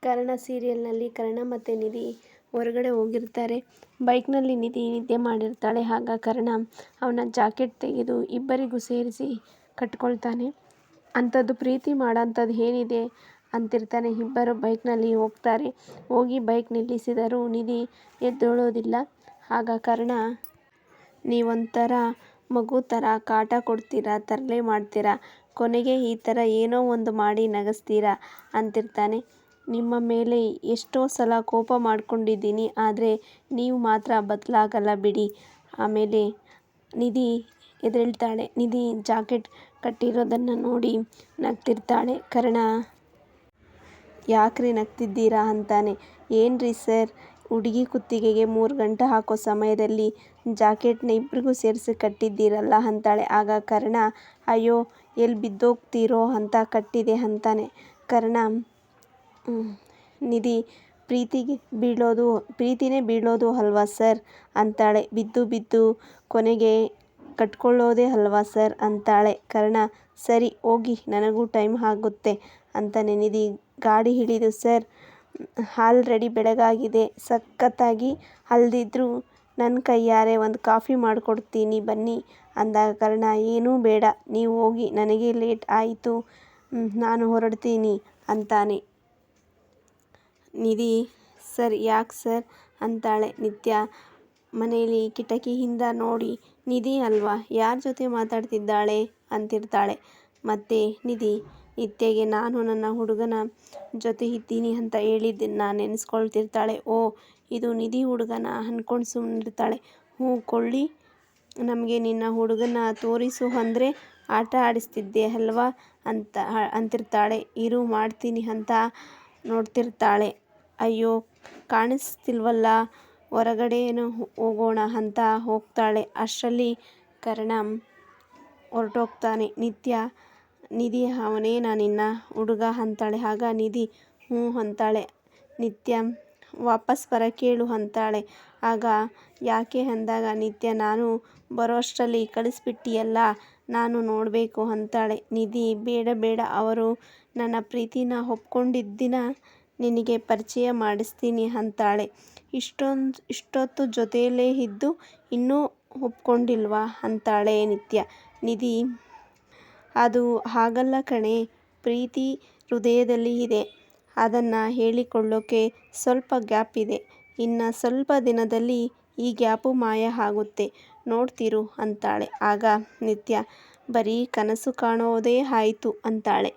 ಕರ್ಣ ಸೀರಿಯಲ್ನಲ್ಲಿ ಕರ್ಣ ಮತ್ತು ನಿಧಿ ಹೊರಗಡೆ ಹೋಗಿರ್ತಾರೆ. ಬೈಕ್ನಲ್ಲಿ ನಿಧಿ ನಿದ್ದೆ ಮಾಡಿರ್ತಾಳೆ. ಆಗ ಕರ್ಣ ಅವನ ಜಾಕೆಟ್ ತೆಗೆದು ಇಬ್ಬರಿಗೂ ಸೇರಿಸಿ ಕಟ್ಕೊಳ್ತಾನೆ. ಅಂಥದ್ದು ಪ್ರೀತಿ ಮಾಡೋಂಥದ್ದು ಏನಿದೆ ಅಂತಿರ್ತಾನೆ. ಇಬ್ಬರು ಬೈಕ್ನಲ್ಲಿ ಹೋಗ್ತಾರೆ. ಹೋಗಿ ಬೈಕ್ ನಿಲ್ಲಿಸಿದರೂ ನಿಧಿ ಎದ್ದೇಳೋದಿಲ್ಲ. ಆಗ ಕರ್ಣ, ನೀವೊಂಥರ ಮಗು ಥರ ಕಾಟ ಕೊಡ್ತೀರಾ, ತರಲೆ ಮಾಡ್ತೀರಾ, ಕೊನೆಗೆ ಈ ಥರ ಏನೋ ಒಂದು ಮಾಡಿ ನಗಿಸ್ತೀರಾ ಅಂತಿರ್ತಾನೆ. ನಿಮ್ಮ ಮೇಲೆ ಎಷ್ಟೋ ಸಲ ಕೋಪ ಮಾಡ್ಕೊಂಡಿದ್ದೀನಿ, ಆದರೆ ನೀವು ಮಾತ್ರ ಬದಲಾಗಲ್ಲ ಬಿಡಿ. ಆಮೇಲೆ ನಿಧಿ ಎದ್ದೇಳ್ತಾಳೆ. ನಿಧಿ ಜಾಕೆಟ್ ಕಟ್ಟಿರೋದನ್ನು ನೋಡಿ ನಗ್ತಿರ್ತಾಳೆ. ಕರ್ಣ, ಯಾಕ್ರಿ ನಗ್ತಿದ್ದೀರಾ ಅಂತಾನೆ. ಏನ್ರಿ ಸರ್, ಹುಡುಗಿ ಕುತ್ತಿಗೆಗೆ 3 ಗಂಟೆ ಹಾಕೋ ಸಮಯದಲ್ಲಿ ಜಾಕೆಟ್ನ ಇಬ್ರಿಗೂ ಸೇರಿಸಿ ಕಟ್ಟಿದ್ದೀರಲ್ಲ ಅಂತಾಳೆ. ಆಗ ಕರ್ಣ, ಅಯ್ಯೋ ಎಲ್ಲಿ ಬಿದ್ದೋಗ್ತೀರೋ ಅಂತ ಕಟ್ಟಿದೆ ಅಂತಾನೆ. ಕರ್ಣ, ನಿಧಿ ಪ್ರೀತಿನೇ ಬೀಳೋದು ಅಲ್ವಾ ಸರ್ ಅಂತಾಳೆ. ಬಿದ್ದು ಬಿದ್ದು ಕೊನೆಗೆ ಕಟ್ಕೊಳ್ಳೋದೇ ಅಲ್ವಾ ಸರ್ ಅಂತಾಳೆ. ಕರ್ಣ, ಸರಿ ಹೋಗಿ, ನನಗೂ ಟೈಮ್ ಆಗುತ್ತೆ ಅಂತಾನೆ. ನಿಧಿ ಗಾಡಿ ಹಿಡಿದು, ಸರ್ ಆಲ್ರೆಡಿ ಬೆಳಗಾಗಿದೆ, ಸಖತ್ತಾಗಿ ಅಲ್ದಿದ್ರೂ ನನ್ನ ಕೈಯಾರೆ ಒಂದು ಕಾಫಿ ಮಾಡಿಕೊಡ್ತೀನಿ ಬನ್ನಿ ಅಂದಾಗ ಕರ್ಣ, ಏನೂ ಬೇಡ, ನೀವು ಹೋಗಿ, ನನಗೆ ಲೇಟ್ ಆಯಿತು, ನಾನು ಹೊರಡ್ತೀನಿ ಅಂತಾನೆ. ನಿಧಿ, ಸರ್ ಯಾಕೆ ಸರ್ ಅಂತಾಳೆ. ನಿತ್ಯ ಮನೇಲಿ ಕಿಟಕಿಯಿಂದ ನೋಡಿ, ನಿಧಿ ಅಲ್ವಾ, ಯಾರ ಜೊತೆ ಮಾತಾಡ್ತಿದ್ದಾಳೆ ಅಂತಿರ್ತಾಳೆ. ಮತ್ತೆ ನಿಧಿ ನಿತ್ಯಗೆ ನಾನು ನನ್ನ ಹುಡುಗನ ಜೊತೆ ಇದ್ದೀನಿ ಅಂತ ಹೇಳಿದ್ದನ್ನು ನೆನೆಸ್ಕೊಳ್ತಿರ್ತಾಳೆ. ಓ, ಇದು ನಿಧಿ ಹುಡುಗನ ಅಂದ್ಕೊಂಡು ಸುಮ್ಮನಿರ್ತಾಳೆ. ಹ್ಞೂ ಕೊಳ್ಳಿ, ನಮಗೆ ನಿನ್ನ ಹುಡುಗನ ತೋರಿಸು ಅಂದರೆ ಆಟ ಆಡಿಸ್ತಿದ್ದೆ ಅಲ್ವಾ ಅಂತಿರ್ತಾಳೆ. ಇರು ಮಾಡ್ತೀನಿ ಅಂತ ನೋಡ್ತಿರ್ತಾಳೆ. ಅಯ್ಯೋ ಕಾಣಿಸ್ತಿಲ್ವಲ್ಲ, ಹೊರಗಡೆನೂ ಹೋಗೋಣ ಅಂತ ಹೋಗ್ತಾಳೆ. ಅಷ್ಟರಲ್ಲಿ ಕರ್ಣ ಹೊರಟೋಗ್ತಾನೆ. ನಿತ್ಯ, ನಿಧಿ ಅವನೇನಾ ನಿನ್ನ ಹುಡುಗ ಅಂತಾಳೆ. ಆಗ ನಿಧಿ ಹ್ಞೂ ಅಂತಾಳೆ. ನಿತ್ಯ, ವಾಪಸ್ ಬರೋಕ್ಕೇಳು ಅಂತಾಳೆ. ಆಗ ಯಾಕೆ ಅಂದಾಗ ನಿತ್ಯ, ನಾನು ಬರೋಷ್ಟರಲ್ಲಿ ಕಳಿಸ್ಬಿಟ್ಟಿಯಲ್ಲ, ನಾನು ನೋಡಬೇಕು ಅಂತಾಳೆ. ನಿಧಿ, ಬೇಡ ಬೇಡ, ಅವರು ನನ್ನ ಪ್ರೀತಿನ ಒಪ್ಕೊಂಡಿದ್ದ ದಿನ ನಿನಗೆ ಪರಿಚಯ ಮಾಡಿಸ್ತೀನಿ ಅಂತಾಳೆ. ಇಷ್ಟೊತ್ತು ಜೊತೆಯಲ್ಲೇ ಇದ್ದು ಇನ್ನೂ ಒಪ್ಕೊಂಡಿಲ್ವಾ ಅಂತಾಳೆ ನಿತ್ಯ. ನಿಧಿ, ಅದು ಹಾಗಲ್ಲ ಕಣೆ, ಪ್ರೀತಿ ಹೃದಯದಲ್ಲಿ ಇದೆ, ಅದನ್ನು ಹೇಳಿಕೊಳ್ಳೋಕ್ಕೆ ಸ್ವಲ್ಪ ಗ್ಯಾಪ್ ಇದೆ, ಇನ್ನು ಸ್ವಲ್ಪ ದಿನದಲ್ಲಿ ಈ ಗ್ಯಾಪು ಮಾಯ ಆಗುತ್ತೆ, ನೋಡ್ತಿರು ಅಂತಾಳೆ. ಆಗ ನಿತ್ಯ, ಬರೀ ಕನಸು ಕಾಣೋದೇ ಆಯಿತು ಅಂತಾಳೆ.